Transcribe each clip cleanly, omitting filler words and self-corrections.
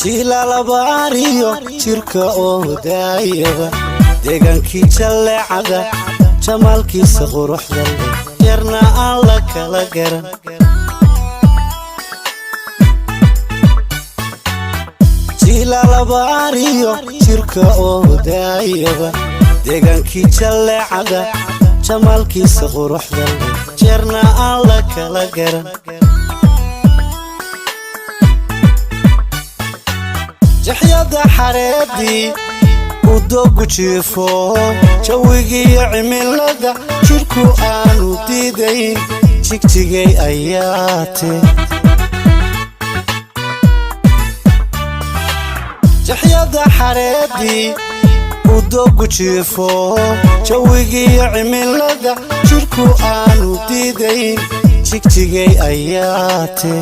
jila labaariyo jirka oo daayaba deegaankii jalleecada jamaalkiisa quruxda yarna aan la kala garan jila labaariyo jirka oo daayaba deegaankii jalleecada jamaalkiisa quruxda yarna aan la kala garan jaxyada xareedii udoogu jiifo jawigiiyo cimilada jirku aanu diidayn jigjigay ayaate jaxyada xareedii udoogu jiifo jawigiiyo cimilada jirku aanu diidayn jigjigay ayaate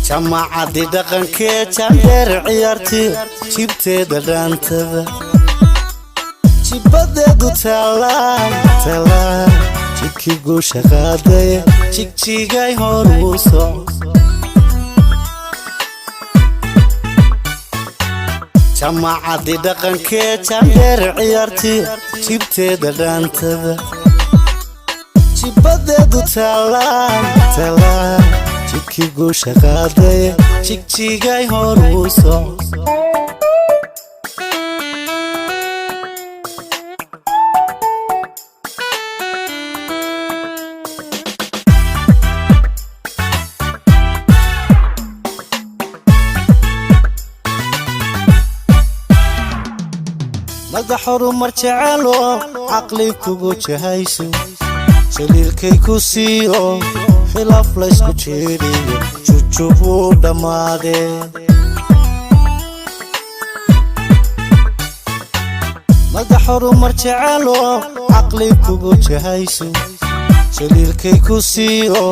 jamaacadii dhaqankee jandheer ciyaartii jibteeda dhaantada jibadeedu taalaa jidkii guusha qaadaya jigjigay hor uu soco jamaacadii dhaqankee jandheer ciyaartii jibteeda dhaantada jibadeedu taalaa jidkii guusha qaadaya jigjigay hor uu soco madax horumar jecelo caqli kugu jahayso jaliilkay ku siiyo khilaaf laysku jeediyo jujub uu dhammaadee madax horumar jecelo caqli kugu jahayso jaliilkay ku siiyo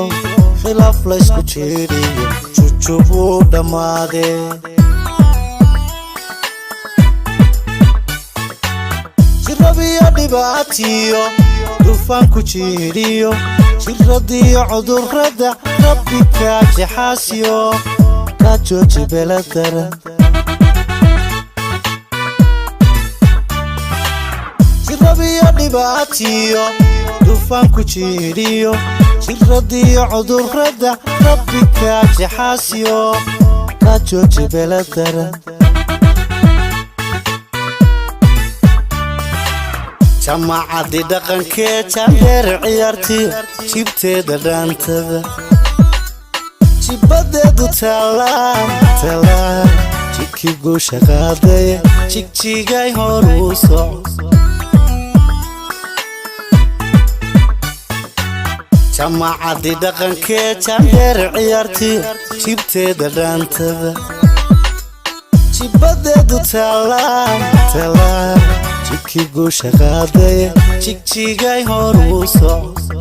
khilaaf laysku jeediyo jujub uu dhammaadee jirabiyo dhibaatiyo duufaanku jiiriyo jiradiyo cudurrada rabbi kaa jaxaasiyo kaa jooji beladara jirabiyo dhibaatiyo duufaanku jiiriyo jiradiyo cudurrada rabbi kaa jaxaasiyo kaa jooji beladara jamaacadii dhaqankee jandheer ciyaartii jibteeda dhaantada jibadeedu taalaa jidkii guusha qaadaya jigjigay hor uu soco jamaacadii dhaqankee jandheer ciyaartii jibteeda dhaantada jibadeedu taalaa jidkii guusha qaadaya jigjigay hor uu soco